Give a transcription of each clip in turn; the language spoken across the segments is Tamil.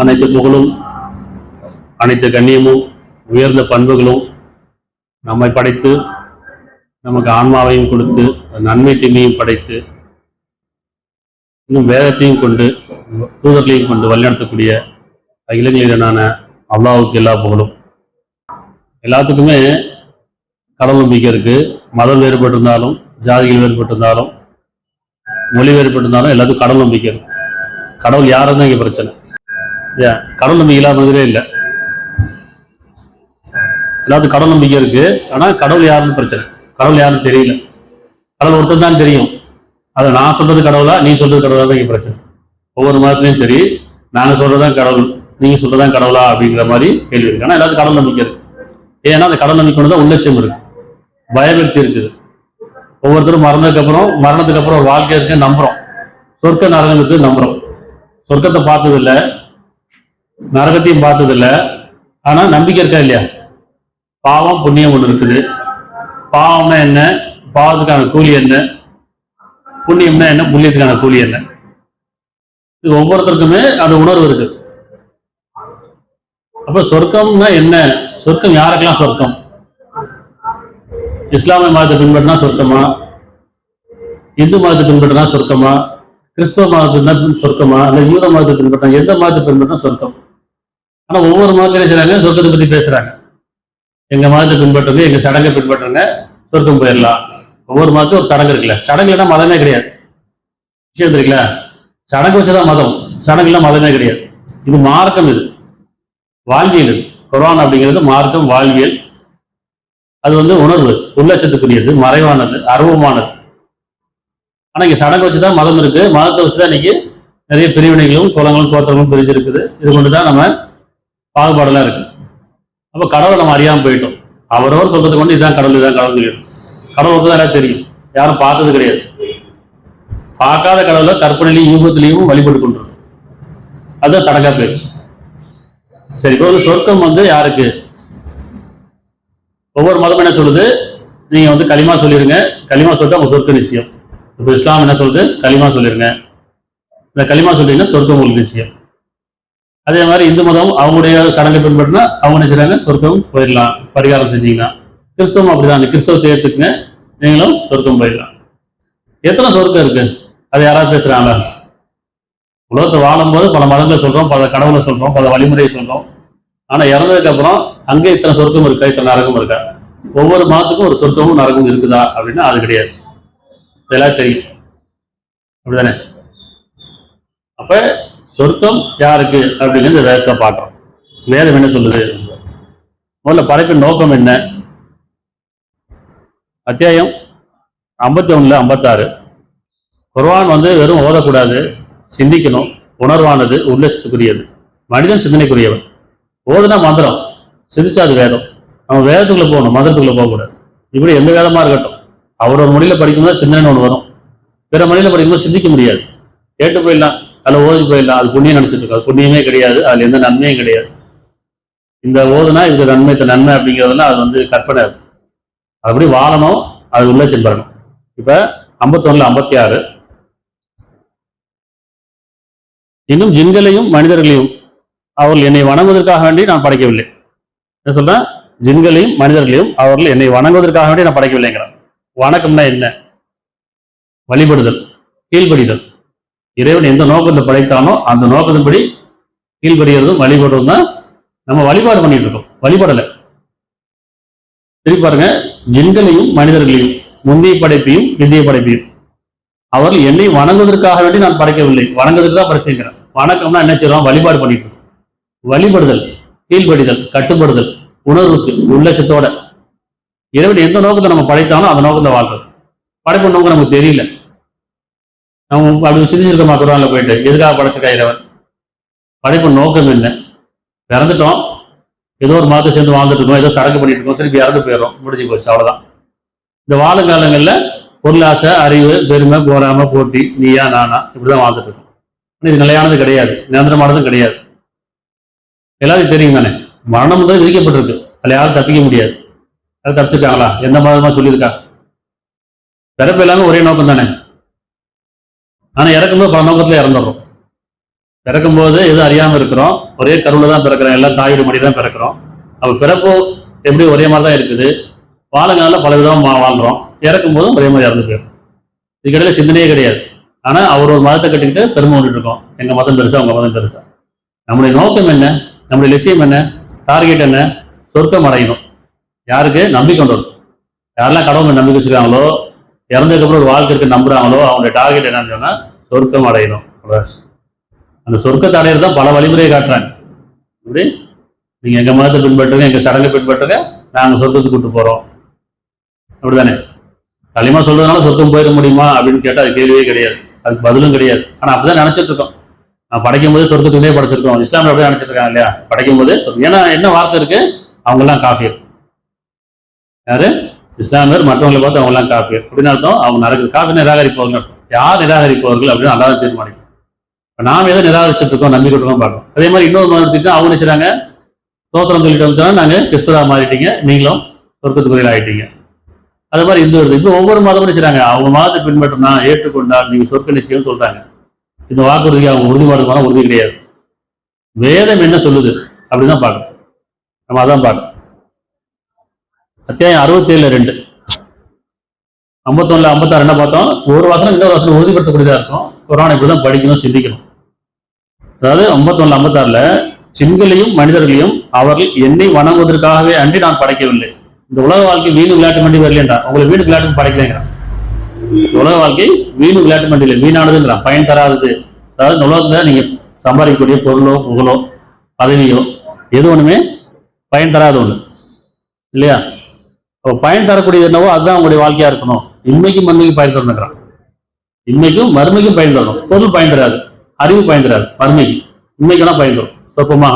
அனைத்து புகழும் அனைத்து கண்ணியமும் உயர்ந்த பண்புகளும் நம்மை படைத்து நமக்கு ஆன்மாவையும் கொடுத்து நன்மை தீமையும் படைத்து இன்னும் வேதத்தையும் கொண்டு தூதர்களையும் கொண்டு வழிநடத்தக்கூடிய இளைஞரான அல்லாஹ்வுக்கு எல்லா புகழும். எல்லாத்துக்குமே கடவுள் நம்பிக்கை இருக்கு. மதம் வேறுபட்டிருந்தாலும், ஜாதிகள் வேறுபட்டிருந்தாலும், மொழி வேறுபட்டிருந்தாலும் எல்லாத்துக்கும் கடவுள் நம்பிக்கை இருக்கு. கடவுள் யாரும் தான் இங்க பிரச்சனை. கடவுள் நம்பிக்கை இல்லாததே இல்லை. எல்லாத்துக்கும் கடவுள் நம்பிக்கை இருக்கு. ஆனா கடவுள் யாருன்னு பிரச்சனை. கடவுள் யாருன்னு தெரியல. கடவுள் ஒருத்தர் தான் தெரியும். அதை நான் சொல்றது கடவுளா, நீ சொல்றது கடவுளா தான் இங்க பிரச்சனை. ஒவ்வொரு மதத்துலையும் சரி, நாங்க சொல்றதுதான் கடவுள், நீங்க சொல்றதான் கடவுளா அப்படிங்கிற மாதிரி கேள்வி இருக்கு. ஆனா எல்லாத்துக்கும் கடவுள் நம்பிக்கை இருக்கு. ஏன்னா அந்த கடவுள் நம்பிக்கை தான் உள்ளட்சம் இருக்கு, பயபக்தி இருக்குது. ஒவ்வொருத்தரும் மரணத்துக்கு அப்புறம் ஒரு வாழ்க்கை இருக்கு நம்புறோம். சொர்க்க நரகம் இருக்கு நம்புறோம். சொர்க்கத்தை பார்த்ததில்லை, நரகத்தையும் பார்த்ததில்லை. ஆனா நம்பிக்கை இருக்கா இல்லையா? பாவம் புண்ணியம் ஒண்ணு இருக்குது. பாவம்னா என்ன? பாவத்துக்கான கூலி என்ன? புண்ணியம்னா என்ன? புண்ணியத்துக்கான கூலி என்ன? இது ஒவ்வொருத்தருக்குமே அந்த உணர்வு இருக்கு. அப்ப சொர்க்கம்னா என்ன? சொர்க்கம் யாருக்கெல்லாம் சொர்க்கம்? இஸ்லாமிய மதத்தை பின்பற்றினா சொர்க்கமா? இந்து மதத்தை பின்பற்றினா சொர்க்கமா? கிறிஸ்தவ மதத்தை சொர்க்கமா? இல்ல யூத மதத்தை பின்பற்றினா, எந்த மதத்தை பின்பற்றினா சொர்க்கம்? ஆனா ஒவ்வொரு மதத்திலையும் செய்றாங்க, சொர்க்கத்தை பத்தி பேசுறாங்க. எங்க மதத்தை பின்பற்றுங்க, எங்க சடங்கை பின்பற்றுங்க, சொர்க்கம் போயிடலாம். ஒவ்வொரு மதத்துக்கும் ஒரு சடங்கு இருக்குல்ல. சடங்கு இல்லைன்னா மதமே கிடையாது. விஷயம் தெரியுங்களா? சடங்கு வச்சுதான் மதம், சடங்கு இல்ல மதமே கிடையாது. இது மார்க்கம், இது வாழ்வியல். இது குர்ஆன் அப்படிங்கிறது மார்க்கம், வாழ்வியல். அது உணர்வு, உள்ளட்சத்துக்குரியது, மறைவானது, அருவமானது. ஆனா இங்க சடங்கு வச்சுதான் மதம் இருக்கு. மதத்தை வச்சுதான் இன்னைக்கு நிறைய பிரிவினைகளும் குலங்களும் கோத்திரங்களும் பிரிஞ்சு இருக்குது. இது கொண்டுதான் நம்ம பாகுபாடெல்லாம் இருக்கு. அப்ப கடவுளை நம்ம அறியாம போயிட்டோம். அவரவர் சொல்றது கொண்டு இதுதான் கடவுள், இதுதான் கடவுள். கடவுளுக்கு தான் தெரியும், யாரும் பார்த்தது கிடையாது. பார்க்காத கடவுளை கற்பனையிலையும் யூகத்திலையும் வழிபட்டு கொண்டிருக்கும். அதுதான் சடங்கா போயிடுச்சு. சரி, இப்போ சொர்க்கம் யாருக்கு? ஒவ்வொரு மதம் என்ன சொல்லுது? நீங்க களிமா சொல்லிருங்க, களிமா சொல்லிட்டு அவங்க சொர்க்க நிச்சயம். இப்போ இஸ்லாம் என்ன சொல்லுது? களிமா சொல்லிருங்க, இந்த களிமா சொல்லிங்கன்னா சொர்க்கம் உங்களுக்கு நிச்சயம். அதே மாதிரி இந்து மதம் அவங்களுடைய சடங்கை பின்பற்றினா அவங்க நினைச்சாங்க சொர்க்கம் போயிடலாம் பரிகாரம் செஞ்சீங்கன்னா. கிறிஸ்தவம் அப்படிதான், அந்த கிறிஸ்தவத்தை ஏற்றுக்குங்க, நீங்களும் சொர்க்கம் போயிடலாம். எத்தனை சொர்க்கம் இருக்கு? அது யாராவது பேசுறாங்களா? உலகத்தை வாழும்போது பல மதங்களை சொல்றோம், பல கடவுளை சொல்றோம், பல வழிமுறையை சொல்றோம். ஆனா இறந்ததுக்கு அப்புறம் அங்கே இத்தனை சொர்க்கம் இருக்கா, இத்தனை நரகம் இருக்கா? ஒவ்வொரு மதத்துக்கும் ஒரு சொர்க்கமும் நரகம் இருக்குதா அப்படின்னா அது கிடையாது. இதெல்லாம் தெரியும், அப்படிதானே? அப்ப சொர்க்கம் யாருக்கு அப்படிங்கிறது வேதத்தை பார்க்கிறோம். வேதம் என்ன சொல்லுது? முதல்ல படைப்பின் நோக்கம் என்ன? அத்தியாயம் 51 56. குர்ஆன் வெறும் ஓதக்கூடாது, சிந்திக்கணும். உணர்வானது, உள்ளட்சத்துக்குரியது. மனிதன் சிந்தனைக்குரியவன். ஓதுனா மந்திரம், சிந்திச்சா அது வேதம். நம்ம வேதத்துக்குள்ள போகணும், மந்திரத்துக்குள்ள போகக்கூடாது. இப்படி எந்த வேதமா இருக்கட்டும், அவரோட மொழியில படிக்கும்போது சிந்தனை ஒன்று வரும். பிற மொழியில படிக்கும்போது சிந்திக்க முடியாது. கேட்டு போயிடலாம், அதில் ஓதி போயிடலாம். அது புண்ணியம் நினைச்சிட்டு இருக்கோம். அது புண்ணியமே கிடையாது, அதுல எந்த நன்மையும் கிடையாது. இந்த ஓதுனா இது நன்மை, நன்மை அப்படிங்கிறதுலாம் அது கற்பனை. அப்படி வாழணும், அது உள்ளட்சம் பெறணும். இப்ப 51 56. இன்னும் ஜின்களையும் மனிதர்களையும் அவர்கள் என்னை வணங்குவதற்காக வேண்டி நான் படைக்கவில்லை. என்ன சொல்றேன்? ஜின்களையும் மனிதர்களையும் அவர்கள் என்னை வணங்குவதற்காக வேண்டி நான் படைக்கவில்லைங்கிறான். வணக்கம்னா என்ன? வழிபடுதல், கீழ்படிதல். இறைவன் எந்த நோக்கத்தை படைத்தானோ அந்த நோக்கத்தின்படி கீழ்படுகிறதும் வழிபடுறதும் தான் நம்ம வழிபாடு பண்ணிட்டு இருக்கோம். வழிபடலை. திருப்பி பாருங்க, ஜின்களையும் மனிதர்களையும், முந்தைய படைப்பையும் பிந்தைய படைப்பையும் அவர்கள் என்னை வணங்குவதற்காக வேண்டி நான் படைக்கவில்லை. வணங்குவதற்கு தான் படைச்சிருக்கிறேன். வணக்கம்னா என்ன செய்யறோம்? வழிபாடு பண்ணிட்டு இருக்கோம். வழிபடுதல், கீழ்படிதல், கட்டுப்படுதல், உணர்வுக்கு உள்ளட்சத்தோட. இறைவன் எந்த நோக்கத்தை நம்ம படைத்தானோ அந்த நோக்கத்தை வாழ்றது. படைப்பு நோக்கம் நமக்கு தெரியல. நம்ம அப்படி சிந்திச்சிருக்கோமா? குர்ஆன்ல போயிட்டு எதுக்காக படைச்சிருக்கா இறைவன்? படைப்பு நோக்கம் என்ன? இறந்துட்டோம், ஏதோ ஒரு மதத்தை சேர்ந்து வாழ்ந்துட்டு இருக்கோம், ஏதோ சடங்கு பண்ணிட்டு இருக்கோம், திருப்பி இறந்து போயிடும், முடிஞ்சு போச்சு, அவ்வளவுதான். இந்த வாழுங்காலங்கள்ல பொருளாசை, அறிவு, பெருமை, போராம, போட்டி, நீயா நானா, இப்படிதான் வாழ்ந்துட்டு இருக்கோம். இது நிலையானது கிடையாது, நிரந்தரமானதும் கிடையாது. எல்லாத்தையும் தெரியும் தானே? மரணம் விதிக்கப்பட்டிருக்கு, அதில் யாரும் தப்பிக்க முடியாது. அதை தப்பிச்சிருக்காங்களா? எந்த மதமா சொல்லியிருக்கா? பிறப்பு எல்லாமே ஒரே நோக்கம் தானே. ஆனா இறக்கும்போது பல நோக்கத்துல இறந்துடுறோம். பிறக்கும்போது எதுவும் அறியாம இருக்கிறோம், ஒரே கருவில் தான் பிறக்கிறோம், எல்லாம் தாயோட மடி தான் பிறக்கிறோம். அப்போ பிறப்போ எப்படி ஒரே மாதிரி தான் இருக்குது, வாழங்கால பல விதமாக வாழ்றோம், இறக்கும் போதும் ஒரே மாதிரி இறந்து போயிடும். இதுக்கிடையில சிந்தனையே கிடையாது. ஆனா அவர் ஒரு மதத்தை கட்டிக்கிட்டு பெருமை கொண்டுட்டு இருக்கோம், எங்க மதம் பெருசா உங்க மதம் பெருசா. நம்முடைய நோக்கம் என்ன, நம்முடைய லட்சியம் என்ன, டார்கெட் என்ன? சொர்க்கம் அடையணும். யாருக்கு நம்பிக்கை கொண்டு வரும். யாரெல்லாம் கடவுள் நம்பிக்கை வச்சிருக்காங்களோ, இறந்ததுக்கு அப்புறம் ஒரு வாழ்க்கை இருக்கு நம்புறாங்களோ, அவங்களுடைய டார்கெட் என்னன்னு சொன்னா சொர்க்கம் அடையணும். அந்த சொர்க்கத்தை அடையிறது தான் பல வழிமுறையை காட்டுறாங்க. இப்படி நீங்க எங்க மதத்தை பின்பற்றுங்க, எங்க சடங்கை பின்பற்றுங்க, நாங்க சொர்க்கத்துக்கு கூட்டு போறோம். அப்படித்தானே? களிமா சொல்றதுனால சொர்க்கம் போயிட முடியுமா அப்படின்னு கேட்டா அது கேள்வியே கிடையாது, அதுக்கு பதிலும் கிடையாது. ஆனா அப்படிதான் நினைச்சிட்டு இருக்கோம். நான் படைக்கும் போதே சொர்க்கத்துக்குள்ளே படைச்சிருக்கோம், இஸ்லாமில் அப்படியே நினைச்சிட்டு இருக்காங்க இல்லையா? படைக்கும் போதே ஏன்னா என்ன வார்த்தை இருக்கு, அவங்க எல்லாம் காஃபியர். யாரு? இஸ்லாமியர் மற்றவங்களை பார்த்து அவங்க எல்லாம் காஃபியர் அப்படின்னு அர்த்தம். அவங்க நடக்குது காஃபி நிராகரிப்பவர்கள் அர்த்தம். யார் நிராகரிப்பவர்கள் அப்படின்னு நல்லா தீர்மானிக்கும். நாம் எதை நிராகரிச்சுட்டு இருக்கோம், நம்பிக்கை இருக்கோம் பார்க்கணும். அதே மாதிரி இன்னொரு மதத்துக்கு அவங்க நினைச்சாங்க, சோத்திரம் சொல்லிட்டு வந்துட்டா நாங்க கிறிஸ்துவா மாறிட்டீங்க, நீங்களும் சொர்க்கத்துக்குரிய ஆயிட்டீங்க. அது மாதிரி இந்து வருது. இப்போ ஒவ்வொரு மதமும் நினைச்சாங்க அவங்க மதத்தை பின்பற்றினா ஏற்றுக்கொண்டால் நீங்க சொர்க்க நிச்சயம் சொல்றாங்க. இந்த வாக்குறுதிக்கு அவங்க உறுதிப்பாடு போனா உறுதி கிடையாது. வேதம் என்ன சொல்லுது அப்படிதான் பார்க்கணும். நம்ம அதான் பார்க்கணும். அத்தியாயம் 67:2 51 56 என்ன பார்த்தோம்? ஒரு வசனம் இன்னொரு வசனம் உறுதிப்படுத்தக்கூடியதா இருக்கும். குர்ஆனை இப்படிதான் படிக்கணும், சிந்திக்கணும். அதாவது 51 56 ஜின்களையும் மனிதர்களையும் அவர்கள் என்னை வணங்குவதற்காகவே அன்றி நான் படைக்கவில்லை. இந்த உலக வாழ்க்கை வீணு விளையாட்டு மண்டி வரலன்றா, உங்களை வீணு விளையாட்டு படைக்கலைங்கிறான். உலக வாழ்க்கை வீணு விளையாட்டு மண்டி இல்லை, வீணானதுங்கிறான், பயன் தராதது. அதாவது இந்த உலகத்துல நீங்க சம்பாதிக்கக்கூடிய பொருளோ புகழோ பதவியோ எது ஒண்ணுமே பயன் தராத ஒண்ணு இல்லையா? பயன் தரக்கூடியது என்னவோ அதுதான் உங்களுடைய வாழ்க்கையா இருக்கணும். இன்மைக்கும் மறுமைக்கும் பயன் தரணுங்கிறான். இன்மைக்கும் மறுமைக்கும் பயன் தரணும். பொருள் பயன் தராது, அறிவு பயன் தராது. மறுமைக்கு இன்மைக்கெல்லாம் பயன் தரும் சொப்பமா.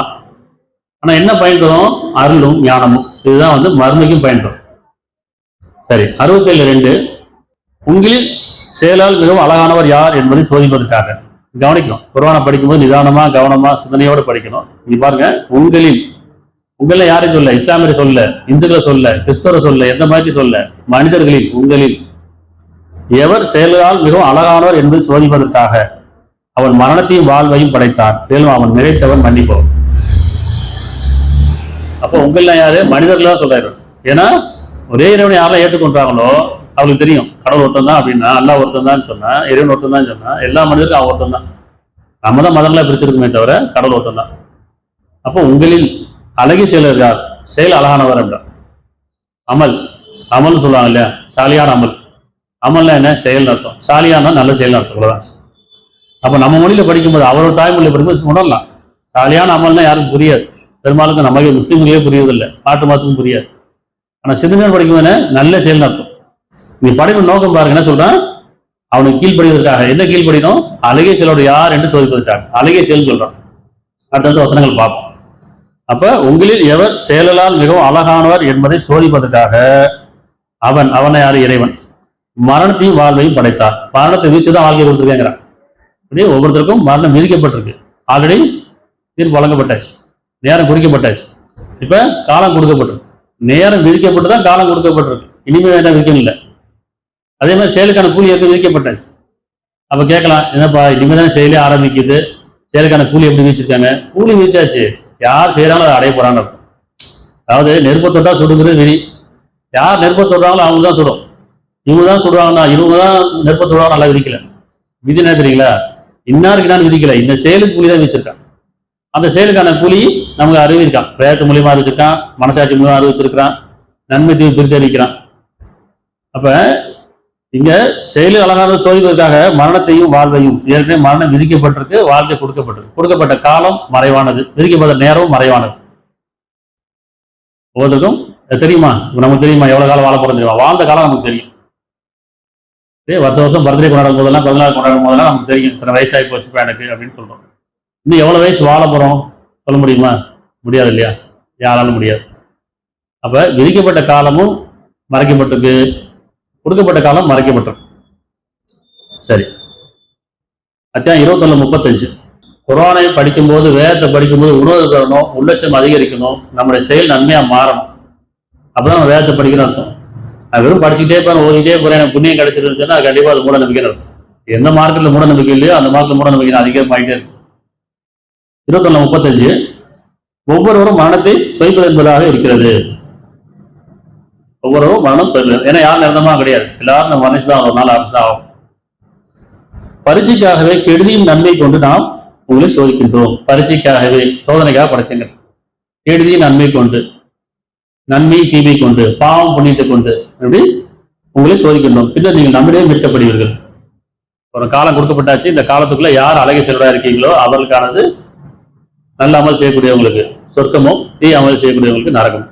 ஆனா என்ன பயன் தரும்? அருளும் ஞானமும். இதுதான் மறுமைக்கும் பயன் தரும். சரி, 67:2 உங்களில் செயலால் மிகவும் அழகானவர் யார் என்பதை சோதிப்பதற்காக கவனிக்கணும். குர்ஆனை படிக்கும்போது நிதானமா கவனமா சிந்தனையோட படிக்கணும். நீ பாருங்க, உங்களில் உங்களை யாரும் சொல்ல, இஸ்லாமியரை சொல்ல, இந்துக்களை சொல்ல, கிறிஸ்தவரை சொல்ல, எந்த மாதிரி சொல்ல, மனிதர்களில் உங்களில் எவர் செயலால் மிகவும் அழகானவர் என்பதை சோதிப்பதற்காக அவன் மரணத்தையும் வாழ்வையும் படைத்தான், மேலும் அவன் நிறைத்தவன் மன்னிப்பவன். அப்போ உங்கள யாரு? மனிதர்களா சொல்றாரு. ஏன்னா ஒரே இறைவனை யாரெல்லாம் ஏற்றுக்கொண்டாங்களோ அவங்களுக்கு தெரியும் கடவுள் ஒருத்தன் தான் அப்படின்னா, அல்லாஹ் ஒருத்தன் தான் சொன்னா, இறைவன் ஒருத்தன் தான் சொன்னா, எல்லா மனிதருக்கும் அவன் ஒருத்தன் தான். நம்ம தான் மதங்களா பிரிச்சிருக்குமே தவிர கடவுள் ஒருத்தன் தான். அப்போ உங்களில் அழகிய செயலர் யார்? செயல் அழகானவர் என்றார். அமல் அமல்னு சொல்லுவாங்க இல்லையா? சாலியான அமல். அமல்னா என்ன? செயல் அர்த்தம். சாலியானா நல்ல செயல் அர்த்தம். அவ்வளவுதான். அப்ப நம்ம மொழியில படிக்கும்போது அவரோட தாய்மொழியில படிக்கும்போது உணரலாம். சாலியான அமல்னா யாருக்கும் புரியாது. பெரும்பாலும் நமக்கு முஸ்லீம்களே புரியுதில்லை, மாட்டு மாத்துக்கும் புரியாது. ஆனா சிறுமியார் படிக்கும்போது நல்ல செயல் அர்த்தம். நீ படிப்பு நோக்கம் பாருங்க, என்ன சொல்றான்? அவனுக்கு கீழ்படிவதற்காக. என்ன கீழ்படினோம்? அழகிய செயலோட யார் என்று சோதிப்பதற்காக அழகிய செயல் சொல்றான். அடுத்தடுத்த வசனங்கள் பார்ப்போம். அப்ப உங்களில் எவர் செயலால் மிகவும் அழகானவர் என்பதை சோதிப்பதற்காக அவனை யாரு? இறைவன் மரணத்தையும் வாழ்வையும் படைத்தார். மரணத்தை வீச்சுதான் வாழ்க்கை கொடுத்துருக்கேங்கிறான். இப்படி ஒவ்வொருத்தருக்கும் மரணம் விதிக்கப்பட்டிருக்கு. ஆல்ரெடி தீர்ப்பு வழங்கப்பட்டாச்சு, நேரம் குறிக்கப்பட்டாச்சு. இப்ப காலம் கொடுக்கப்பட்டிருக்கு. நேரம் விதிக்கப்பட்டுதான் காலம் கொடுக்கப்பட்டிருக்கு. இனிமே என்ன விதிக்கணும் இல்லை. அதே மாதிரி செயலுக்கான கூலி எப்படி விதிக்கப்பட்டாச்சு. அப்ப கேட்கலாம், என்னப்பா இனிமேதான் செயலே ஆரம்பிக்குது, செயலுக்கான கூலி எப்படி விதிச்சிருக்காங்க? கூலி விதிச்சாச்சு, யார் செய்யறாங்களோ அதை அடைய போறான்னு இருக்கும். அதாவது நெருப்பை தொட்டா சுடுங்கிறது விதி. யார் நெருப்பை தொடுறாங்களோ அவங்க தான் சுடும். இவங்க தான் சுடுவாங்கன்னா இவங்க தான் நெருப்பை தொடுவாங்க. நல்லா விதிக்கல. விதி என்ன தெரியுங்களா? இன்னாருக்கு நான் விதிக்கல, இந்த செயலுக்கு கூலி தான் விதிச்சிருக்கான். அந்த செயலுக்கான கூலி நமக்கு அறிவிருக்கான். வேதத்து மூலியமா அறிவிச்சிருக்கான், மனசாட்சி மூலியமா அறிவிச்சிருக்கிறான், நன்மை தீர்வு பிரித்து அறிவிக்கிறான். அப்ப இங்க செயலு அழகான சோதிப்பதற்காக மரணத்தையும் வாழ்வையும், ஏற்கனவே மரணம் விதிக்கப்பட்டிருக்கு, வாழ்க்கை கொடுக்கப்பட்டிருக்கு. கொடுக்கப்பட்ட காலம் மறைவானது, விதிக்கப்பட்ட நேரமும் மறைவானது. ஒவ்வொருக்கும் தெரியுமா? நமக்கு தெரியுமா எவ்வளவு காலம் வாழ போறோம் தெரியுமா? வாழ்ந்த காலம் நமக்கு தெரியும். வருஷம் வருஷம் பர்த்டே கொண்டாடும் போதெல்லாம், பிறந்தநாள் கொண்டாடும் போதெல்லாம் நமக்கு தெரியும் இத்தனை வயசாகி போச்சு எனக்கு அப்படின்னு சொல்றோம். இன்னும் எவ்வளவு வயசு வாழ போறோம் சொல்ல முடியுமா? முடியாது இல்லையா? யாராலும் முடியாது. அப்ப விதிக்கப்பட்ட காலமும் மறைக்கப்பட்டிருக்கு, கொடுக்கப்பட்ட காலம் மறைக்கப்பட்டிருக்கு. சரி, அத்தியாயம் 21:35 குர்ஆனை படிக்கும்போது, வேதத்தை படிக்கும்போது உணர்வு தரணும், உள்ளட்சம் அதிகரிக்கணும், நம்முடைய செயல் நன்மையா மாறணும். அப்பதான் நம்ம வேதத்தை படிக்கணும் அர்த்தம். நான் வெறும் படிச்சுக்கிட்டே போறேன், ஓதிக்கிட்டே போறேன், எனக்கு புண்ணியம் கிடைச்சிருந்துச்சுன்னா அது கண்டிப்பா அது மூட நம்பிக்கை இருக்கும். எந்த மார்க்கெட்ல மூட நம்பிக்கை இல்லையோ அந்த மார்க்கெட்ல மூட நம்பிக்கை அதிகமாகிட்டே இருக்கும். 21:35 ஒவ்வொருவரும் மரணத்தை சுவைப்பது என்பதாக இருக்கிறது. ஒவ்வொருவரும் மரணம் சுவைப்பது. ஏன்னா யாரும் நிரந்தரமா கிடையாது, எல்லாரும் நம்ம மனுஷதான் ஒரு நாள் அரசு ஆகும். பரீட்சைக்காகவே கெடுதியும் நன்மை கொண்டு நாம் உங்களை சோதிக்கின்றோம். பரீட்சைக்காகவே சோதனைக்காக படைக்கின்ற கெடுதியும் நன்மை கொண்டு, நன்மை தீமை கொண்டு, பாவம் புண்ணியத்தை கொண்டு அப்படி உங்களை சோதிக்கின்றோம். பின்னர் நீங்கள் நம்மிடையே மீட்கப்படுவீர்கள். ஒரு காலம் கொடுக்கப்பட்டாச்சு. இந்த காலத்துக்குள்ள யார் அழகை செல்வா இருக்கீங்களோ அவர்களுக்கானது நல்ல அமல் செய்யக்கூடியவங்களுக்கு சொர்க்கமும், தீ அமல் செய்யக்கூடியவங்களுக்கு நரகம்.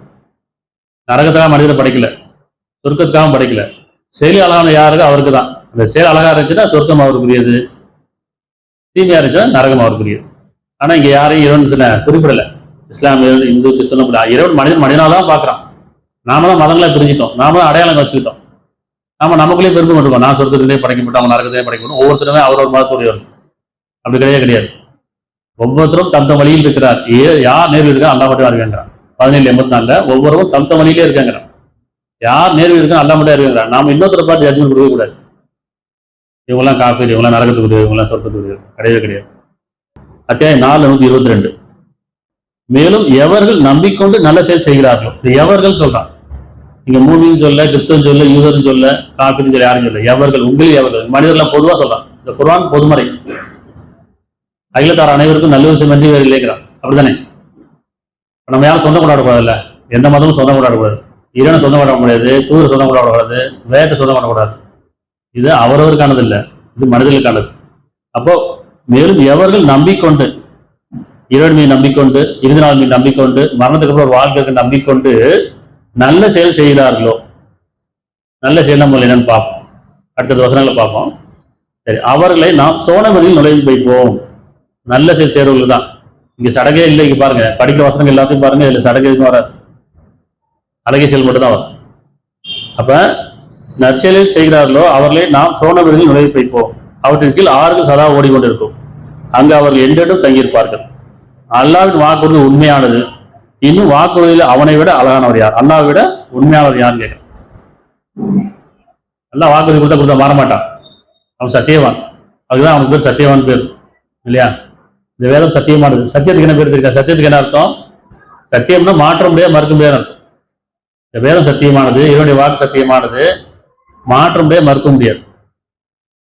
நரகத்துக்காக மனிதரை படைக்கல, சொர்க்கத்துக்காக படைக்கல. செயல் அழகான யாருக்கு அவருக்கு தான். அந்த செயல் அழகா இருந்துச்சுன்னா சொர்க்கம் அவருக்குரியது, தீமையா இருந்துச்சுன்னா நரகம் அவருக்குரியது. ஆனா இங்க யாரையும் இறைவன் குறிப்பிடல. இஸ்லாமியர், இந்து, கிறிஸ்தவன் இறைவன் மனிதனால தான் பாக்குறான். நாம தான் மதங்களை பிரிஞ்சிட்டோம், நாம தான் அடையாளம் வச்சுக்கிட்டோம். நாம நமக்குள்ளே பெருமை கொண்டிருக்கோம். நான் சொர்க்கத்திலே படைக்கப்பட்டோம், அவன் நரகத்திலே படைக்கப்படும். ஒவ்வொருத்தருமே அவரவர் மதத்துடையவர். அப்படி கிடையாது. ஒவ்வொருத்தரும் தம் தம் வழியில் இருக்கிறார். யார் நேர்வு இருக்கா அல்லா மட்டும் இருக்காங்கிறான். 17:84 ஒவ்வொருவரும் தம் தம் வழியிலே இருக்காங்கிறான். யார் நேர்வு இருக்கா அல்லா மட்டும் இருக்காங்கிறான். நாம இன்னொருத்தரை பார்த்து ஜட்ஜ்மெண்ட் கொடுக்க கூடாது. இவங்கெல்லாம் காப்பீடு, இவங்கெல்லாம் நரகத்துக்குரிய, இவங்கெல்லாம் சொர்க்கத்துக்குரிய கிடையாது. அத்தியாயம் 4:122 மேலும் எவர்கள் நம்பிக்கொண்டு நல்ல செயல் செய்கிறார்களோ, எவர்கள் சொல்றான். இங்க மூமின்னு சொல்ல, கிறிஸ்தவன் சொல்ல, யூதர்னு சொல்ல, காப்பீடு சொல்ல, யாரும் சொல்ல. எவர்கள், உங்களில் எவர்கள், மனிதர்கள் பொதுவா சொல்றான். இந்த குர்ஆன் பொதுமறை. அகிலத்தார் அனைவருக்கும் நல்ல விஷயம் என்று வேறு இல்லைங்கிறான். அப்படித்தானே? நம்ம யாரும் சொந்தம் கொண்டாடக்கூடாதுல்ல. எந்த மதமும் சொந்தம் கொண்டாடக்கூடாது. இறைவனை சொந்தம் கொண்டாட முடியாது, தூதர் சொந்தம் கொண்டாடக்கூடாது, வேதத்தை சொந்தம் கொண்டாடக்கூடாது. இது அவரவருக்கானது இல்லை, இது மனிதர்களுக்கானது. அப்போ மேலும் எவர்கள் நம்பிக்கொண்டு, இறைவன் மீது நம்பிக்கொண்டு, இறுதி நாள் மீது நம்பிக்கொண்டு, மரணத்துக்கு அப்புறம் ஒரு வாழ்க்கைக்கு நம்பிக்கொண்டு நல்ல செயல் செய்கிறார்களோ, நல்ல செயல் நம்ம என்னன்னு பார்ப்போம். அடுத்த வசனங்களை பார்ப்போம். சரி, அவர்களை நாம் சோனமதியில் நுழைவு வைப்போம். நல்ல செயல் செய்யறவர்கள் தான். இங்க சடகே இல்லை. இங்க பாருங்க, படிக்கிற வசனங்கள் எல்லாத்தையும் பாருங்க. இதுல சடகை எதுவும் வராது, அழகிய செயல் மட்டும் தான் வரும். அப்ப நற்செயலில் செய்கிறார்களோ அவர்களை நாம் சோனமதியில் நுழைவு வைப்போம். அவற்றின் கீழ் ஆறுகள் சதா ஓடிக்கொண்டிருக்கும். அங்கு அவர்கள் என்றென்றும் தங்கியிருப்பார்கள். அல்லாவின் வாக்குறுதி உண்மையானது. இன்னும் வாக்குறுதியில் அவனை விட அழகானவர் யார்? அல்லாவை விட உண்மையானவர் யாருன்னு கேட்க. எல்லாம் வாக்குறுதி கொடுத்தா மாறமாட்டான். அவன் சத்தியவான். அதுதான் அவனுக்கு பேர் சத்தியவான் பேர் இல்லையா? இந்த வேதம் சத்தியமானது. சத்தியத்துக்கு என்ன பேர் இருக்கா? சத்தியத்துக்கு என்ன அர்த்தம்? சத்தியம்னா மாற்ற முடியாது, மறுக்க முடியாது அர்த்தம். இந்த வேதம் சத்தியமானது, இவனுடைய வாக்கு சத்தியமானது, மாற்ற முடியாது, மறுக்க முடியாது.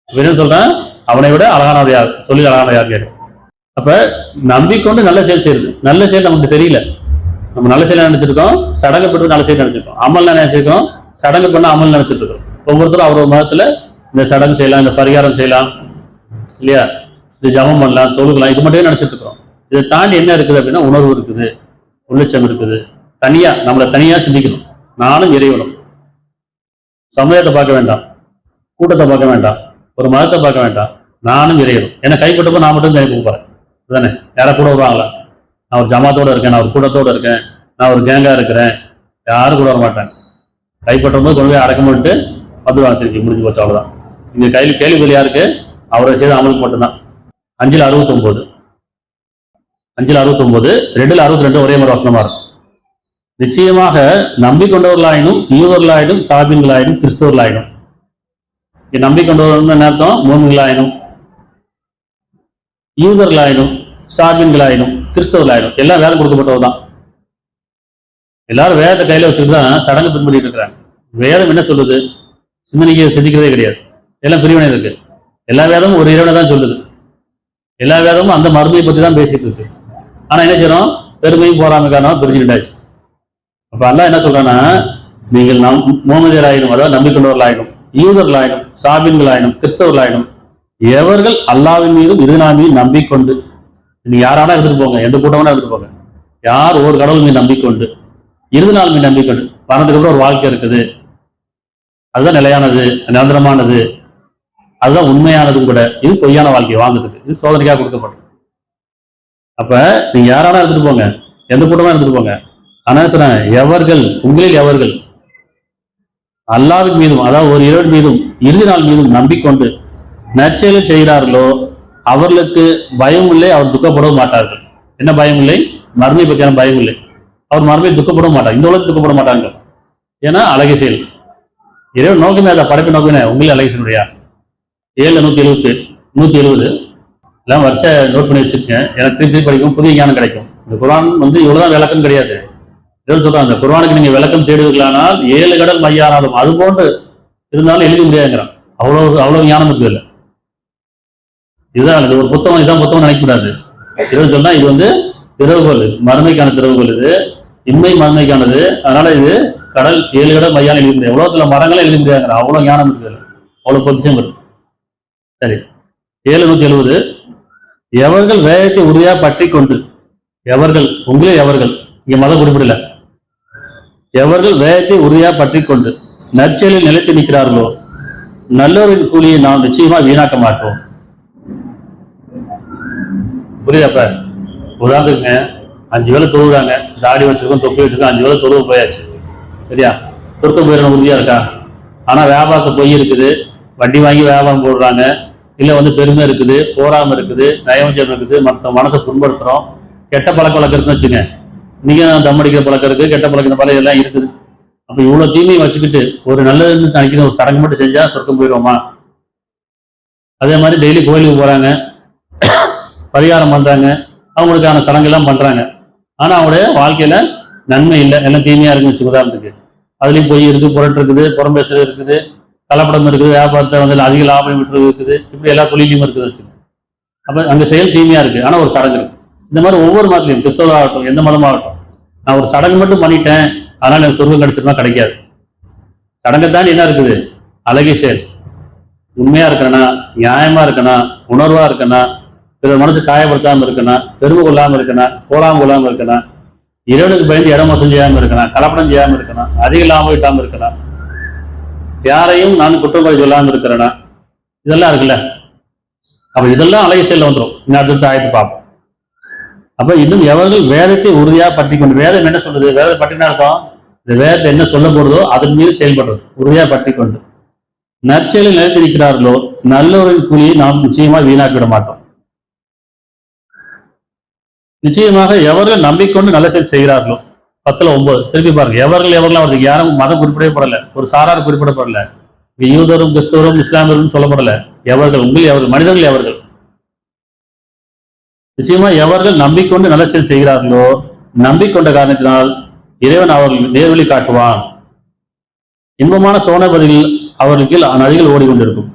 என்ன சொல்றேன்? அவனை விட அழகானவர் யார்? சொல்லி அழகான யார் கேட்க. அப்ப நம்பிக்கொண்டு நல்ல செயல் செய்யுது. நல்ல செயல் நமக்கு தெரியல. நம்ம நல்ல செயல் நினைச்சிருக்கோம், சடங்கு பெற்று நல்ல செயல் நினைச்சிருக்கோம், அமல் நினைச்சிருக்கோம், சடங்கு பண்ண அமல் நினைச்சிட்டு இருக்கோம். ஒவ்வொருத்தரும் அவரவர் மதத்துல இந்த சடங்கு செய்யலாம், இந்த பரிகாரம் செய்யலாம் இல்லையா, இது ஜபம் பண்ணலாம், தொழுகலாம், இது மட்டுமே நினைச்சிட்டு இருக்கோம். இதை தாண்டி என்ன இருக்குது அப்படின்னா உணர்வு இருக்குது, உள்ளட்சம் இருக்குது. தனியா நம்மளை தனியா சிந்திக்கணும். நானும் இறைவனும். சமுதாயத்தை பார்க்க வேண்டாம், கூட்டத்தை பார்க்க வேண்டாம், ஒரு மதத்தை பார்க்க வேண்டாம். நானும் இறைவனும். ஏன்னா கைப்பட்டப்போ நான் மட்டும் கை போறேன் தானே. யாரை கூட வருவாங்களா? நான் ஒரு ஜமாத்தோட இருக்கேன், நான் ஒரு கூட்டத்தோட இருக்கேன், நான் ஒரு கேங்கா இருக்கிறேன், யாரும் கூட வர மாட்டேன். கைப்பற்றும் போது கொண்டு போய் அடக்கம் பண்ணிட்டு வந்துடுவாங்க, திருச்சி முடிஞ்சு போச்சு, அவ்வளவுதான். இங்க கையில் கேள்வி யாருக்கு? அவரை செய்த அமலுக்கு மட்டும்தான். 5:69 2:62 ஒரே மாதிரி வசனமா இருக்கும். நிச்சயமாக நம்பிக்கொண்டவர்களாயினும், யூதர்களாயினும், சாபின்களாயினும், கிறிஸ்தவர்களாயினும். நம்பிக்கொண்டவர்கள் என்ன அர்த்தம்? மூமின்களாயினும், யூதர்களாயினும், சாபின்களாயினும், கிறிஸ்தவர்களாயினும், எல்லாம் வேதம் கொடுக்கப்பட்டவர் தான். எல்லாரும் வேதத்தை கையில வச்சுட்டு தான் சடங்கு பின்பற்றிட்டு இருக்கிறாங்க. வேதம் என்ன சொல்லுது? சிந்தனைக்கு சிந்திக்கிறதே கிடையாது. எல்லாம் பிரிவினை இருக்கு. எல்லா வேதமும் ஒரு இறைவனை தான் சொல்லுது. எல்லா வேதமும் அந்த மறுமையை பற்றி தான் பேசிட்டு இருக்கு. ஆனா என்ன செய்யறோம்? பெருமையும் போறாம காரணம் பிரிஞ்சுட்டாச்சு. அப்ப அல்லாஹ் என்ன சொல்றான்னா, நீங்கள் முஹம்மதியராயினும், அதாவது நம்பிக்கொண்டவர்களாயினும், யூதர்களாயினும், சாபின்களாயினும், கிறிஸ்தவர்களாயினும், எவர்கள் அல்லாஹ்வின் மீதும் இறுதி நாள் மீது நம்பிக்கொண்டு, நீங்க யாரானா எடுத்துட்டு போங்க, எந்த கூட்டம்னா எடுத்துட்டு போங்க, யார் ஒரு கடவுள் மீது நம்பிக்கொண்டு, இறுதி நாள் மீது நம்பிக்கொண்டு, மரணத்துக்கு அப்புறம் ஒரு வாழ்க்கை இருக்குது, அதுதான் நிலையானது, நிரந்தரமானது, அதுதான் உண்மையானதும் கூட. இது பொய்யான வாழ்க்கையை வாழ்ந்துருக்கு. இது சோதனைக்காக கொடுக்கப்பட்டது. அப்ப நீங்க யாரானா எடுத்துட்டு போங்க, எந்த கூட்டமா எடுத்துட்டு போங்க. ஆனா சொல்றேன், எவர்கள், உங்களில் எவர்கள் அல்லாஹ்வின் மீதும், அதாவது ஒரு இறைவன் மீதும் இறுதி நாள் மீதும் நம்பிக்கொண்டு நற்செயலை செய்கிறார்களோ அவர்களுக்கு பயம் இல்லை, அவர் துக்கப்படவும் மாட்டார்கள். என்ன பயம் இல்லை? மறுமை பற்றியான பயம் இல்லை. அவர் மறுமை துக்கப்படவும் மாட்டார், இந்த உலகத்துக்கு துக்கப்பட மாட்டாங்க. ஏன்னா அழகிய செயல். இறைவன் நோக்கமே அதை படைப்பு நோக்கமே உங்களே அழகிய செயலுடையா. 7:170 எல்லாம் வருஷம் நோட் பண்ணி வச்சுக்கேன். எனக்கு திருப்பி படிக்கும் புதிய ஞானம் கிடைக்கும். இந்த குர்ஆன் இவ்வளவுதான் விளக்கம் கிடையாது. சொல்றாங்க அந்த குர்ஆனுக்கு நீங்க விளக்கம் தேடுவீர்களானால் 7 கடல் மையானாலும் அது போன்று இருந்தாலும் எழுத முடியாதுங்கிறான். அவ்வளவு ஞானம் இருக்குது இல்லை. இதுதான் இது ஒரு புத்தகம், இதான் புத்தகம் நினைக்கக்கூடாது. சொன்னா இது திறவுகோல், மறுமைக்கான திறவுகோல். இது இன்மை மறுமைக்கானது. அதனால இது கடல் 7 கடல் மையானம் எழுத முடியாது. உலகத்துல மரங்களே எழுத முடியாதுங்கிற அவ்வளவு ஞானம் இருக்குது, அவ்வளவு பொதிச்சம் இருக்கு. சரி, 770. எவர்கள் வேதத்தை உறுதியா பற்றி கொண்டு, எவர்கள் உங்களே எவர்கள் இங்க மதம் குறிப்பிடல, எவர்கள் வேதத்தை உறுதியா பற்றி கொண்டு நற்செயலில் நிலைத்து நிற்கிறார்களோ நல்லோரின் கூலியை நாம் நிச்சயமா வீணாக்க மாட்டோம். புரியுதாப்ப? உதாரணத்துக்குங்க 5 வேலை தொழுகிறாங்க, தாடி வச்சிருக்கோம், தொப்பி வச்சிருக்கோம், 5 வேலை தொழுவு போயாச்சு, சரியா? சொர்க்கம் போயிடணும் உறுதியா இருக்கா? ஆனா வியாபாரத்தை பொய் இருக்குது, வட்டி வாங்கி வியாபாரம் போடுறாங்க, இல்ல பெருமை இருக்குது, போராம இருக்குது, நயவஞ்சம் இருக்குது, மற்ற மனசை புண்படுத்துறோம், கெட்ட பழக்க வழக்கம் இருக்குன்னு வச்சுங்க. நீங்க தம் அடிக்கிற பழக்கம் இருக்கு, கெட்ட பழக்கம் பழக்கம் எல்லாம் இருக்குது. அப்ப இவ்வளவு தீமையை வச்சுக்கிட்டு ஒரு நல்லதுன்னு நினைக்கிற ஒரு சடங்கு மட்டும் செஞ்சா சொர்க்கம் போயிடுவோமா? அதே மாதிரி டெய்லி கோயிலுக்கு போறாங்க, பரிகாரம் பண்றாங்க, அவங்களுக்கான சடங்கு எல்லாம் பண்றாங்க. ஆனா அவங்களுடைய வாழ்க்கையில நன்மை இல்லை, எல்லாம் தீமையா இருக்குன்னு வச்சு உதாரணத்துக்கு. அதுலயும் பொய் இருக்கு, புரட்டு இருக்குது, புறம்பேசுறது இருக்குது, கலப்படம் இருக்குது, வியாபாரத்தை அதிக லாபம் விட்டுறது இருக்குது, இப்படி எல்லா தொழிலையும் இருக்குது வச்சு. அப்ப அங்க செயல் தீமையா இருக்கு, ஆனா ஒரு சடங்கு இருக்கு. இந்த மாதிரி ஒவ்வொரு மதத்திலையும், கிறிஸ்தவராகட்டும் எந்த மதமாகட்டும், நான் ஒரு சடங்கு மட்டும் பண்ணிட்டேன் அதனால எனக்கு சொர்க்கம் கிடைச்சிருமா? கிடைக்காது. சடங்கை தாண்டி என்ன இருக்குது? அழகிய செயல். உண்மையா இருக்கனா, நியாயமா இருக்கனா, உணர்வா இருக்கனா, பிறர் மனசு காயப்படுத்தாம இருக்கனா, பெருமை கொள்ளாம இருக்கனா, போலாம கொள்ளாம இருக்கனா, இறைவனுக்கு பயந்து இடம் மோசம் செய்யாம இருக்கனா, கலப்படம் செய்யாம இருக்கனா, அதிக லாபம் இட்டாம இருக்கனா, யாரையும் நான் குற்றங்களை சொல்லாம இருக்கிறேனா, இதெல்லாம் இருக்குல்ல. அப்ப இதெல்லாம் அழகிய செயல் வந்துடும். இன்னும் அடுத்த ஆயத்து பார்ப்போம். அப்ப இன்னும் எவர்கள் வேதத்தை உறுதியா பற்றி கொண்டு, வேதம் என்ன சொல்றது? வேதத்தை பற்றின அர்த்தம் இந்த வேதத்தை என்ன சொல்ல போறதோ அதன் மீது செயல்படுறது, உறுதியா பற்றி கொண்டு நற்செயலில் நிலைத்திருக்கிறார்களோ நல்லவரின் கூலியை நாம் நிச்சயமா வீணாக்கிவிட மாட்டோம். நிச்சயமாக எவர்கள் நம்பிக்கொண்டு நல்ல செயல் செய்கிறார்களோ, 10:9 திருப்பி பாருங்க. எவர்கள் அவருக்கு யாரும் மதம் குறிப்பிடப்படல, ஒரு சாரார் குறிப்பிடப்படல, யூதரும் கிறிஸ்தவரும் இஸ்லாமியரும் சொல்லப்படல. எவர்கள் எவர்கள் மனிதர்கள் எவர்கள். நிச்சயமா எவர்கள் நம்பிக்கொண்டு நல்ல செயல் செய்கிறார்களோ நம்பிக்கொண்ட காரணத்தினால் இறைவன் அவர்கள் நேர்வழி காட்டுவான். இன்பமான சோனபதியில் அவர்களுக்கு நதிகள் ஓடிக்கொண்டிருக்கும்.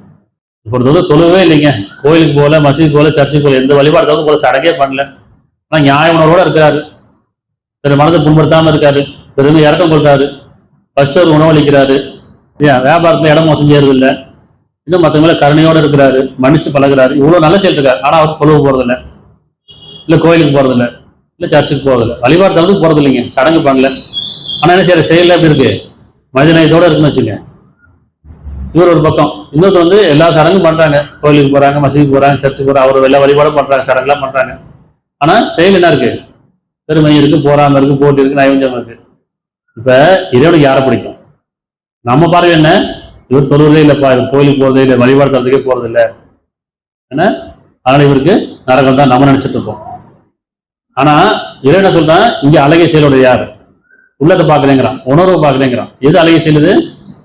இப்பொழுது தொழுவே இல்லைங்க, கோயிலுக்கு போல, மசீதுக்கு போல, சர்ச்சுக்கு போல, எந்த வழிபாடு போல சடங்கே பண்ணல. ஆனா நியாய உணர்வோட இருக்கிறாரு, பிற மனதை புண்படுத்தாம இருக்காரு, பெருமை இறக்கம் கொள்றாரு, பஸ்டர் உணவளிக்கிறாரு, வியாபாரத்துல இடம் மோசம் செய்யறது இல்லை, இன்னும் மற்றவங்கள கருணையோட இருக்கிறாரு, மன்னிச்சு பழகிறாரு, இவ்வளவு நல்ல செயல் இருக்காரு. ஆனா அவர் தொழுவு போறதில்லை, இல்ல கோயிலுக்கு போறதில்லை, இல்ல சர்ச்சுக்கு போறதில்லை, வழிபாடு தளத்துக்கு போறது இல்லைங்க, சடங்கு பண்ணல. ஆனா என்ன செய்யற செயல் எப்படி இருக்கு? மனிதநேயத்தோட இருக்குன்னு வச்சுங்க. இவர் ஒரு பக்கம், இன்னொருத்த எல்லா சடங்கும் பண்றாங்க, கோயிலுக்கு போறாங்க, மசீதுக்கு போறாங்க, சர்ச்சுக்கு போறாங்க, அவர் எல்லா வழிபாடும் பண்றாங்க, சடங்குலாம் பண்றாங்க. ஆனா செயல் என்ன இருக்கு? பெருமை இருக்கு, போராம இருக்கு, போட்டி இருக்கு, நைவஞ்சம் இருக்கு. இப்ப இறைவனுக்கு யாரை பிடிக்கும்? நம்ம பார்வை என்ன? இவர் தொழுவதே இல்லைப்பா, இவர் கோயிலுக்கு போறதே இல்லை, வழிபாடு தளத்துக்கே போறது இல்லை, ஏன்னா அதனால இவருக்கு நரகம் தான் நம்ம நினைச்சிட்டு இருக்கோம். ஆனா இறைவனை சொல்றான், இங்க அழகிய செயலோட யார்? உள்ளத்தை பார்க்கலைங்கிறான், உணர்வை பார்க்கலைங்கிறான். எது அழகிய செயலுது?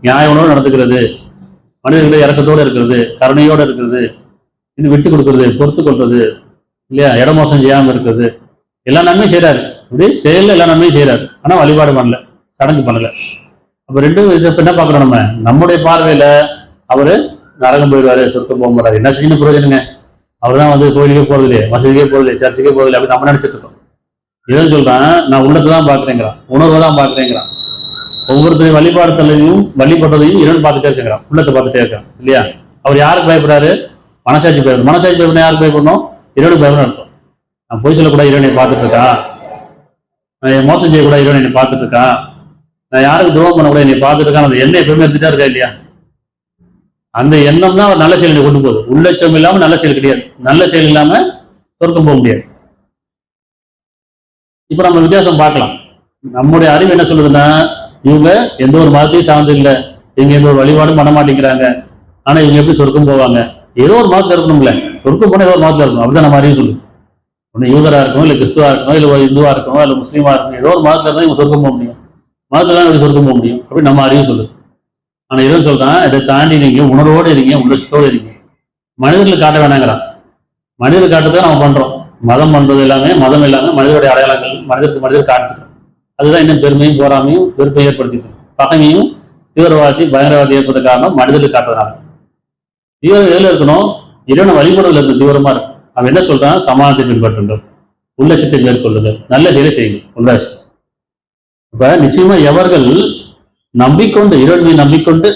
நியாய உணர்வு நடந்துக்கிறது, மனிதர்களை இறக்கத்தோடு இருக்கிறது, கருணையோடு இருக்கிறது, இது விட்டு கொடுக்கறது, பொறுத்து கொள்றது, இல்லையா, இடமோசம் செய்யாம இருக்கிறது, எல்லா நன்மையும் செய்யறாரு. இப்படி செயல்ல எல்லா நன்மையும் செய்யறாரு. ஆனா வழிபாடு பண்ணல, சடங்கு பண்ணல. அப்ப ரெண்டும் என்ன பாக்குறோம்? நம்ம நம்முடைய பார்வையில அவரு நரகம் போயிடுவாரு, சொர்க்கம் போக மாட்டாரு. என்ன செய்யணும் பிரயோஜனங்க? அவர் தான் கோயிலுக்கே போறது இல்லையே, மசூதிக்கே போறது இல்லையே, சர்ச்சுக்கே போறது இல்லை, அப்படி நம்ம நினைச்சிட்டு இருக்கோம். இதான் சொல்றான், நான் உள்ளத்தை தான் பாக்குறேங்கிறான், உணர்வை தான் பாக்குறேங்கிறான். ஒவ்வொருத்தரையும் வழிபாடுதலையும் வழிபடுறதையும் இறைவன் பார்த்துட்டே இருக்கிறான், உள்ளத்தை பார்த்துட்டே இருக்கான், இல்லையா? அவர் யாருக்கு பயப்படுறாரு? மனசாட்சி பயப்படும். மனசாட்சி பயப்பட யாருக்கு பயப்படணும்? இறைவனுக்கு பயப்பட அர்த்தம். நான் பொய் சொல்லக்கூடாது, இறைவனை பார்த்துட்டு இருக்கான். நான் மோசம் செய்யக்கூடாது, இறைவன் என்னை பார்த்துட்டு இருக்கான். நான் யாருக்கு துரோகம் பண்ணக்கூடாது, என்னை பார்த்துட்டு இருக்கான். அந்த எண்ணெய் எப்பவுமே எடுத்துட்டா இருக்கா இல்லையா? அந்த எண்ணம் தான் அவர் நல்ல செயலை கொண்டு போகுது. உள்ளட்சம் இல்லாம நல்ல செயல் கிடையாது, நல்ல செயல் இல்லாம சொர்க்கம் போக முடியாது. இப்ப நம்ம வித்தியாசம் பார்க்கலாம். நம்முடைய அறிவு என்ன சொல்லுதுன்னா, இவங்க எந்த ஒரு மதத்தையும் சார்ந்து இல்லை, இவங்க எந்த ஒரு வழிபாடும் பண்ண மாட்டேங்கிறாங்க, ஆனா இவங்க எப்படி சொர்க்கம் போவாங்க? ஏதோ ஒரு மதத்துல இருக்கணும்ல, சொர்க்கம் போனா ஏதோ ஒரு மதத்துல இருக்கணும், அப்படிதான் நம்ம அறிவு சொல்லுது. ஒண்ணு யூதரா இருக்கணும், இல்ல கிறிஸ்துவா இருக்கணும், இல்ல இந்துவா இருக்கணும், இல்ல முஸ்லீமா இருக்கணும், ஏதோ ஒரு மதத்துல இருந்தா இவங்க சொர்க்கம் போக முடியும், மதத்துல தான் எப்படி சொர்க்கம் போக முடியும் அப்படின்னு நம்ம அறிவு சொல்லுது. ஆனா இவன் சொல்றான், இதை தாண்டி நீங்க உணர்வோடு இருக்கீங்க, உள்ளத்தோடு இருக்கீங்க, மனிதர்களுக்கு காட்ட வேணாங்கிறான். மனிதர் காட்டுறதை நம்ம பண்றோம். மதம் பண்றது எல்லாமே மனிதனுடைய அடையாளங்கள், மனிதருக்கு மனிதர் காட்டுறது. அதுதான் இன்னும் பெருமையும் போராமையும் வெறுப்பையும் ஏற்படுத்திட்டு பகைமையும் தீவிரவாதி பயங்கரவாதி ஏற்படுத்த காரணம் மனிதருக்கு காட்டுறதுனால. தீவிரம் எதுல இருக்கணும்? இறைவனை வழிபடுறதுல இருக்கு தீவிரமா இருக்கு. அவன் என்ன சொல்றான்? சமாதானத்தை பின்பற்றுங்கள், உள்ளட்சத்தை மேற்கொள்ளுங்கள், நல்ல செயலை செய்யுங்கள். உண்டாச்சு. இப்ப நிச்சயமா எவர்கள் நம்பிக்கொண்டு இறைவன் மீது நம்பிக்கொண்டு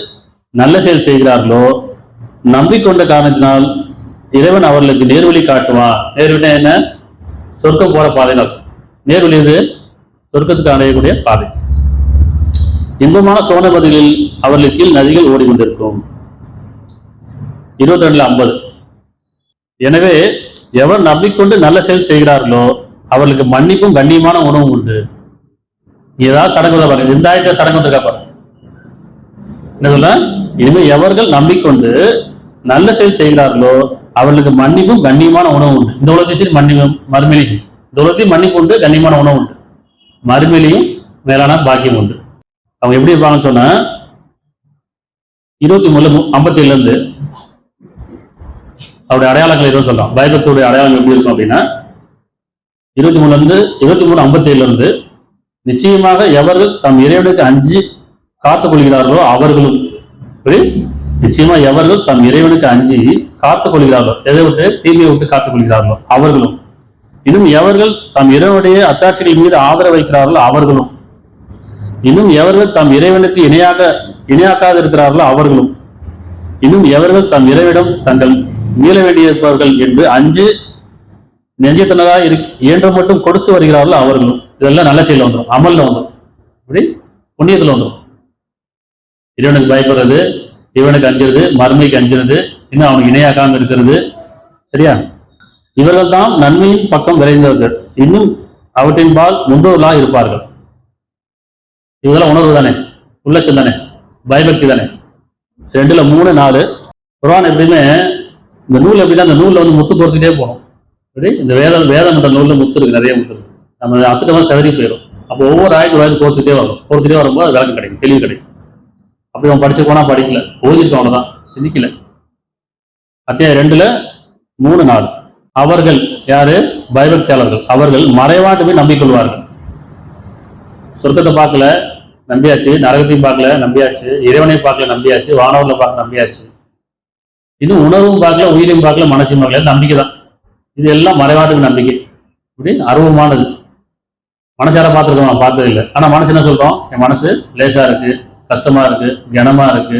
நல்ல செயல் செய்கிறார்களோ, நம்பிக்கொண்ட காரணத்தினால் இறைவன் அவர்களுக்கு நேர்வழி காட்டுவான். நேர்வழி என்ன? சொர்க்கம் போற பாதைகள். நேர்வழி இது சொர்க்கத்துக்கு அடையக்கூடிய பாதை. இன்பமான சோனபதிகளில் அவர்களுக்கு கீழ் நதிகள் ஓடிக்கொண்டிருக்கும். 22:50. எனவே எவர் நம்பிக்கொண்டு நல்ல செயல் செய்கிறார்களோ அவர்களுக்கு மன்னிப்பும் கண்ணியமான உணவும் உண்டு. ஏதாவது சடங்கு பாருங்க, இந்த ஆயிரத்தி சடங்கு வந்திருக்கா பாருங்க. என்ன சொல்ல? இனிமேல் எவர்கள் நம்பிக்கொண்டு நல்ல செயல் செய்கிறார்களோ அவர்களுக்கு மன்னிப்பும் கண்ணியமான உணவு உண்டு. இந்த உலகத்தையும் மன்னிப்பும் மறுமையிலையும், இந்த உலகத்தையும் மன்னிப்பு உண்டு, கண்ணியமான உணவு உண்டு, மறுமையிலையும் மேலான பாக்கியம் உண்டு. அவங்க எப்படி இருப்பாங்கன்னு சொன்னா 23:57 அவருடைய அடையாளங்கள் எதுவும் சொல்றான். பயபக்தியுடைய அடையாளம் எப்படி இருக்கும் அப்படின்னா 23:57 நிச்சயமாக எவர்கள் தம் இறைவனுக்கு அஞ்சி காத்துக் கொள்கிறார்களோ அவர்களும், நிச்சயமா எவர்கள் தம் இறைவனுக்கு அஞ்சி காத்துக் கொள்கிறார்களோ, எதை விட்டு? தீமையை விட்டு காத்துக் கொள்கிறார்களோ அவர்களும், இன்னும் எவர்கள் தம் இறைவனுடைய அத்தாட்சிகள் மீது ஆதரவு வைக்கிறார்களோ அவர்களும், இன்னும் எவர்கள் தம் இறைவனுக்கு இணையாக்காது இருக்கிறார்களோ அவர்களும், இன்னும் எவர்கள் தம் இறைவிடம் தங்கள் மீள வேண்டியிருப்பவர்கள் என்று அஞ்சு நெஞ்சத்தனதா இயன்ற மட்டும் கொடுத்து வருகிறார்களோ அவர்களும். இதெல்லாம் நல்ல செயல வந்துடும், அமல்ல வந்துடும், அப்படி புண்ணியத்துல வந்துடும். இறைவனுக்கு பயப்படுறது, இவனுக்கு அஞ்சுறது, மறுமைக்கு அஞ்சுறது, இன்னும் அவனுக்கு இணையாக்காம இருக்கிறது. சரியா? இவர்கள் தான் நன்மையின் பக்கம் விரைந்தவர்கள், இன்னும் அவற்றின் பால் முன்பவர்களாக இருப்பார்கள். இதெல்லாம் உணர்வு தானே, உள்ளட்சம் தானே, பயபக்தி தானே. 2:3-4 குர்ஆன் எப்படியுமே இந்த நூல் எப்படின்னா அந்த நூல்ல வந்து முத்து பொறுத்துட்டே போகணும். இந்த வேதம் என்ற நூல்ல முத்து இருக்கு, நிறைய முத்து இருக்கு. நம்ம அத்துட்டமா செதறி போயிடும். அப்போ ஒவ்வொரு ஆயுத ஒரு ஆயுத கோர்த்துட்டே வரும். கோர்த்துட்டே வரும்போது அது விளக்கம் கிடைக்கும், தெளிவு கிடைக்கும். அப்படி அவன் படிச்சு போனா படிக்கல, ஓதிருக்க அவ்வளவுதான், சிந்திக்கல. அத்தியாயம் 2:3-4 அவர்கள் யாரு? பயபக்தியாளர்கள். அவர்கள் மறைவாட்டுமே நம்பிக்கொள்வார்கள். சொர்க்கத்தை பார்க்கல, நம்பியாச்சு. நரகத்தையும் பார்க்கல, நம்பியாச்சு. இறைவனையும் பார்க்கல, நம்பியாச்சு. வானவர்களை பார்க்க நம்பியாச்சு. இன்னும் உணவும் பார்க்கல, உயிரையும் பார்க்கல, மனசையும் பார்க்கல, நம்பிக்கை தான். இது எல்லாம் மறைவாட்டுக்கு நம்பிக்கை. இப்படி அருவமானது. மனசார பார்த்துருக்கோம், நான் பார்த்தது இல்லை. ஆனா மனசு என்ன சொல்றோம்? என் மனசு லேசா இருக்கு, கஷ்டமா இருக்கு, கனமா இருக்கு,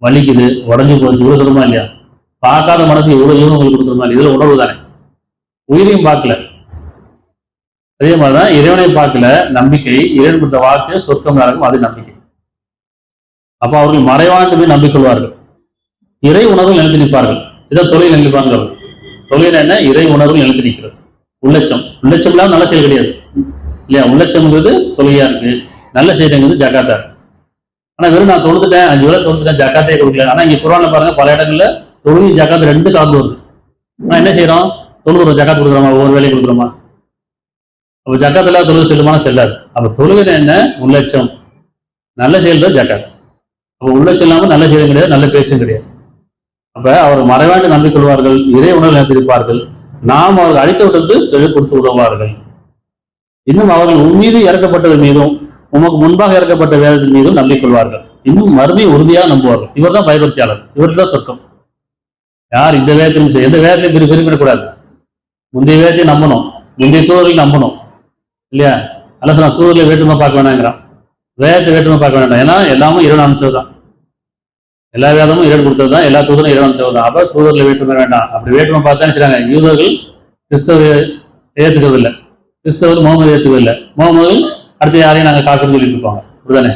வலிக்குது, உடஞ்சி போச்சு, இவ்வளவு சொல்லுமா இல்லையா? பார்க்காத மனசு எவ்வளவு ஈவனங்கள் கொடுக்குறோமா இல்லையா? இதுல உணர்வு தானே. உயிரையும் பார்க்கல, அதே மாதிரிதான் இறைவனையும் பார்க்கல, நம்பிக்கை. இறைவன் கொடுத்த வாக்கு சொர்க்கம் நரகம், அது நம்பிக்கை. அப்ப அவர்கள் மறைவாட்டுமே நம்பிக்கொள்வார்கள். இறை உணர்வு நிலைத்து நிற்பார்கள். இதை தொழில் நினைப்பாங்க. தொழில் என்ன? இறை உணர்வு நிலைத்து நிற்கிறது. உள்ளட்சம் இல்லாம நல்ல செயல் கிடையாது இல்லையா? உள்ளட்சம்ங்கிறது தொழிலா இருக்கு, நல்ல செயலுங்கிறது ஜக்காத்தா இருக்கு. ஆனா வெறும் நான் தொழுதுட்டேன், 5 வேளை தொழுதுட்டேன், ஜக்காத்தே கொடுக்கல. ஆனா இங்க குர்ஆன்ல பாருங்க, பல இடங்கள்ல தொழுகை ஜக்காத்து 2 கலந்து வருது. ஆனா என்ன செய்யறோம்? தொழுகிறோம், ஜக்காத்து கொடுக்குறோமா? ஒவ்வொரு வேலையை கொடுக்குறோமா? அப்ப ஜக்காத் எல்லாம் தொழுகை செல்லுமான செல்லாது. அப்ப தொழுகை என்ன? உள்ளட்சம், நல்ல செயல் தான் ஜக்காத். அப்ப உள்ளட்சம் இல்லாம நல்ல செயலும் கிடையாது, நல்ல பேச்சும் கிடையாது. அப்ப அவர் மறைவாண்டு நம்பிக்கொள்வார்கள், இறை உணர்வு நினைத்திருப்பார்கள், நாம் அவர்கள் அழைத்து விட்டது எழுதி கொடுத்து உதவுவார்கள். இன்னும் அவர்கள் உன் மீது இறக்கப்பட்டது மீதும் உமக்கு முன்பாக இறக்கப்பட்ட வேதத்தின் மீதும் நம்பிக்கொள்வார்கள். இன்னும் மறுமையை உறுதியாக நம்புவார்கள். இவர் தான் பயபக்தியாளர், இவருக்கு தான் சொர்க்கம். யார் இந்த வேதத்தையும் எந்த வேதத்தையும் பிரிவிடக்கூடாது. முந்தைய வேதத்தையும் நம்பணும், முந்தைய தூதர்களையும் நம்பணும் இல்லையா? அல்ல நான் தூதர்களை வேற்றுமை பார்க்க வேணாங்கிறான், வேதத்தை வேற்றுமை பார்க்க வேண்டாம். ஏன்னா எல்லாமே இறைவன் அமைச்சது தான், எல்லா வேதமும் இறைவன் கொடுத்தது தான், எல்லா தூதரும் இறைவன் அமைச்சது தான். அப்ப தூதர்களை வேற்றுமை வேண்டாம். அப்படி வேற்றுமை பார்த்தான்னு செய்றாங்க. யூதர்கள் கிறிஸ்தவ ஏற்றுக்கவில்லை, கிறிஸ்தவர் முகமது ஏற்றுக்கவில்லை, முகமது அடுத்து யாரையும் நாங்கள் காக்கணும்னு சொல்லிட்டு இருப்பாங்க. அப்படிதானே?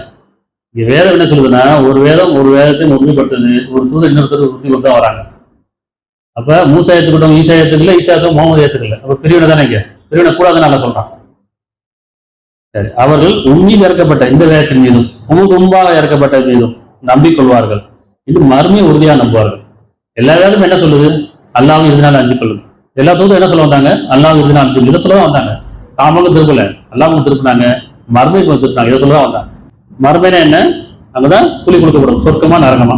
இங்க வேதம் என்ன சொல்லுதுன்னா, ஒரு வேதம் ஒரு வேதத்தை உறுதிப்படுத்துது, ஒரு தூதர் இன்னொருத்தர் உறுதிப்படுத்த தான் வராங்க. அப்ப மூசா ஏற்றுக்கிட்டவங்க ஈசா ஏற்றுக்கல, ஈசா ஏற்றுக்க முகமது ஏற்றுக்கல. அப்ப பிரிவினை தானே, இங்க பிரிவினை கூடாதுன்னு நல்லா சொல்றான். சரி, அவர்கள் உண்மையில் இறக்கப்பட்ட இந்த வேதத்தின் மீதும் உமக்கு முன்பாக இறக்கப்பட்ட மீதும் நம்பிக்கொள்வார்கள். இது மறுமையை உறுதியாக நம்புவார்கள். எல்லா வேதமும் என்ன சொல்லுது? அல்லாஹ்வை இறுதினால் அஞ்சு கொள்ளுது. எல்லா தூதரும் என்ன சொல்ல வந்தாங்க? அல்லாஹ்வை இறுதினால் அஞ்சு இதை சொல்ல வந்தாங்க. தாமங்க திருப்பல, அல்லாஹ்வை திருப்பினாங்க, மறுமைக்கு திருப்பினாங்க, இதை சொல்லதான் வந்தாங்க. மறுமைனா என்ன? அங்கதான் கூலி கொடுக்கப்படும், சொர்க்கமா நரகமா.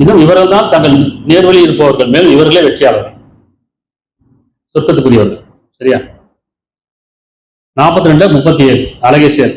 இன்னும் இவர்கள் தான் தங்கள் நேர்வழி இருப்பவர்கள் மேல் இவர்களே வெற்றியாளர்கள், சொர்க்கத்துக்குரியவர்கள். சரியா? 42-37 அழகேசியர்.